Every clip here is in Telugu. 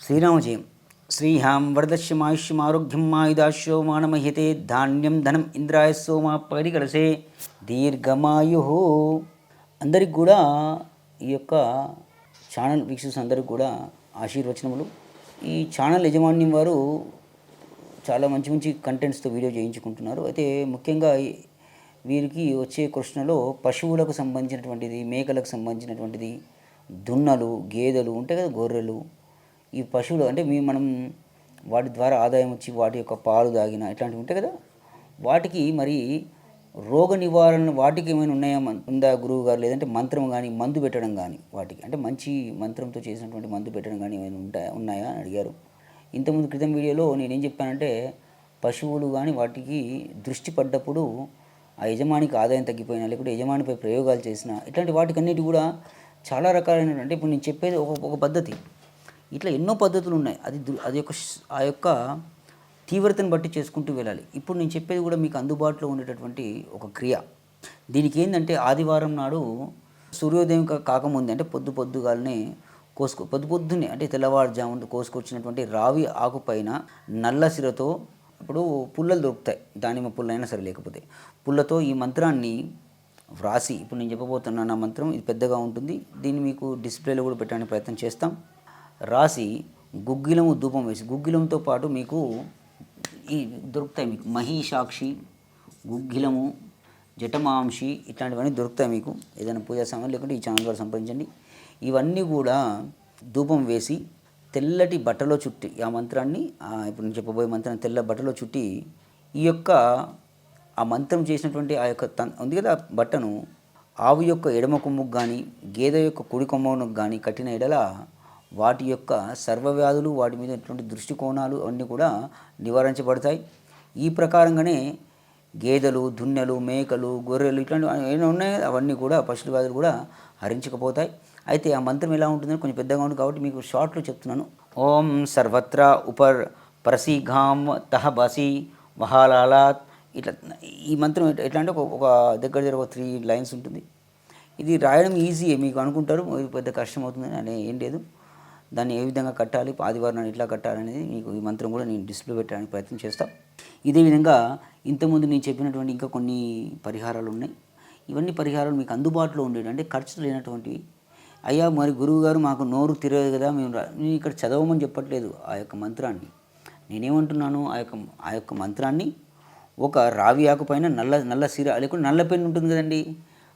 శ్రీరామజయం. శ్రీహాం వరదశ్యమాయుష్యమారోగ్యం మాయుధాశ్యో మానమహ్యతే ధాన్యం ధనం ఇంద్రాయ సోమా పరికలసే దీర్ఘమాయు. అందరికి కూడా ఈ యొక్క ఛానల్ వీక్షిస్తున్న అందరికి కూడా ఆశీర్వచనములు. ఈ ఛానల్ యజమాన్యం వారు చాలా మంచి మంచి కంటెంట్స్తో వీడియో చేయించుకుంటున్నారు. అయితే ముఖ్యంగా వీరికి వచ్చే కృష్ణలో పశువులకు సంబంధించినటువంటిది, మేకలకు సంబంధించినటువంటిది, దున్నలు, గేదెలు ఉంటాయి కదా, గొర్రెలు, ఈ పశువులు అంటే మనం వాటి ద్వారా ఆదాయం వచ్చి వాటి యొక్క పాలు తాగిన ఇట్లాంటివి ఉంటాయి కదా, వాటికి మరి రోగ నివారణ వాటికి ఏమైనా ఉన్నాయా, ఉందా గురువు గారు? లేదంటే మంత్రం కానీ మందు పెట్టడం కానీ వాటికి అంటే మంచి మంత్రంతో చేసినటువంటి మందు పెట్టడం కానీ ఏమైనా ఉన్నాయా అని అడిగారు. ఇంతకుముందు క్రితం వీడియోలో నేనేం చెప్పానంటే, పశువులు కానీ వాటికి దృష్టి పడ్డప్పుడు ఆ యజమానికి ఆదాయం తగ్గిపోయినా, లేకుంటే యజమానిపై ప్రయోగాలు చేసినా, ఇట్లాంటి వాటికన్నిటి కూడా చాలా రకాలైన, అంటే ఇప్పుడు నేను చెప్పేది ఒక పద్ధతి, ఇట్లా ఎన్నో పద్ధతులు ఉన్నాయి. అది ఆ యొక్క తీవ్రతను బట్టి చేసుకుంటూ వెళ్ళాలి. ఇప్పుడు నేను చెప్పేది కూడా మీకు అందుబాటులో ఉండేటటువంటి ఒక క్రియ. దీనికి ఏంటంటే, ఆదివారం నాడు సూర్యోదయం కాకముందే అంటే పొద్దుగాలనే పొద్దున్నే అంటే తెల్లవారుజామున కోసుకొచ్చినటువంటి రావి ఆకు పైన నల్ల సిరతో, ఇప్పుడు పుల్లలు దొరుకుతాయి, దానిమ్మ పుల్ల అయినా సరే, లేకపోతే పుల్లతో ఈ మంత్రాన్ని వ్రాసి, ఇప్పుడు నేను చెప్పబోతున్న నా మంత్రం ఇది పెద్దగా ఉంటుంది, దీన్ని మీకు డిస్ప్లేలో కూడా పెట్టడానికి ప్రయత్నం చేస్తాం. రాసి గుగ్గిలము ధూపం వేసి, గుగ్గిలంతో పాటు మీకు ఈ దొరుకుతాయి, మీకు మహిషాక్షి, గుగ్గిలము, జటమాంషి ఇట్లాంటివన్నీ దొరుకుతాయి మీకు ఏదైనా పూజా సమయం, లేకుంటే ఈ ఛానల్ ద్వారా సంప్రదించండి. ఇవన్నీ కూడా ధూపం వేసి తెల్లటి బట్టలో చుట్టి ఆ మంత్రాన్ని, ఇప్పుడు నేను చెప్పబోయే మంత్రాన్ని తెల్ల బట్టలో చుట్టి, ఈ యొక్క ఆ మంత్రం చేసినటువంటి ఆ యొక్క ఉంది కదా బట్టను ఆవు యొక్క ఎడమ కొమ్ముకు కానీ గేదె యొక్క కుడి కొమ్మకు కానీ కట్టిన ఎడల వాటి యొక్క సర్వవ్యాధులు, వాటి మీద ఎటువంటి దృష్టికోణాలు అన్నీ కూడా నివారించబడతాయి. ఈ ప్రకారంగానే గేదెలు, దున్నెలు, మేకలు, గొర్రెలు ఇట్లాంటివి ఏమైనా ఉన్నాయి అవన్నీ కూడా పశువుల వ్యాధులు కూడా హరించకపోతాయి. అయితే ఆ మంత్రం ఎలా ఉంటుందని కొంచెం పెద్దగా ఉంటుంది కాబట్టి మీకు షార్ట్లో చెప్తున్నాను. ఓం సర్వత్రా ఉపర్ ప్రసీఘాం తహ బసి వహాలాలాత్. ఇట్లా ఈ మంత్రం ఎట్లా అంటే ఒక దగ్గర ఒక 3 లైన్స్ ఉంటుంది. ఇది రాయడం ఈజీయే, మీకు అనుకుంటారు పెద్ద కష్టం అవుతుందని అనే ఏం లేదు. దాన్ని ఏ విధంగా కట్టాలి, ఆదివారం ఎట్లా కట్టాలనేది మీకు ఈ మంత్రం కూడా నేను డిస్ప్లే పెట్టడానికి ప్రయత్నం చేస్తాను. ఇదే విధంగా ఇంతకుముందు నేను చెప్పినటువంటి ఇంకా కొన్ని పరిహారాలు ఉన్నాయి. ఇవన్నీ పరిహారాలు మీకు అందుబాటులో ఉండేవి, అంటే ఖర్చు లేనటువంటివి. అయ్యా మరి గురువు గారు మాకు నోరు తిరగదు కదా, నేను ఇక్కడ చదవమని చెప్పట్లేదు ఆ యొక్క మంత్రాన్ని. నేనేమంటున్నాను, ఆ యొక్క మంత్రాన్ని ఒక రావి ఆకు పైన నల్ల సిర, లేకుంటే నల్ల పెన్ను ఉంటుంది కదండి,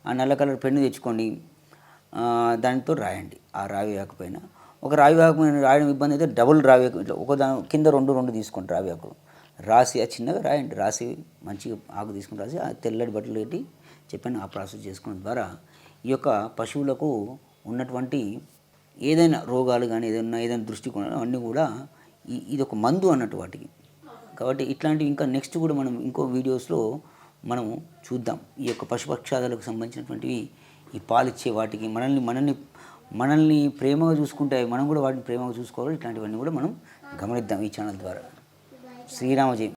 ఆ నల్ల కలర్ పెన్ను తెచ్చుకోండి, దానితో రాయండి. ఆ రావి ఆకు పైన ఒక రావి ఆకు పైన రాయడం ఇబ్బంది అయితే డబుల్ రావి ఆకు, ఇట్లా ఒక కింద రెండు తీసుకోండి రావి ఆకు, రాసి ఆ చిన్నగా రాయండి. రాసి మంచిగా ఆకు తీసుకుని రాసి ఆ తెల్లటి బట్టలు పెట్టి చెప్పాను, ఆ ప్రాసెస్ చేసుకోవడం ద్వారా ఈ యొక్క పశువులకు ఉన్నటువంటి ఏదైనా రోగాలు కానీ ఏదైనా దృష్టికోణాలు అవన్నీ కూడా ఇది ఒక మందు అన్నట్టు వాటికి. కాబట్టి ఇట్లాంటివి ఇంకా నెక్స్ట్ కూడా మనం ఇంకో వీడియోస్లో మనము చూద్దాం. ఈ యొక్క పశుపక్షాదులకు సంబంధించినటువంటివి, ఈ పాలిచ్చే వాటికి మనల్ని ప్రేమగా చూసుకుంటే మనం కూడా వాటిని ప్రేమగా చూసుకోవాలి. ఇట్లాంటివన్నీ కూడా మనం గమనిద్దాం ఈ ఛానల్ ద్వారా. శ్రీరామజయం.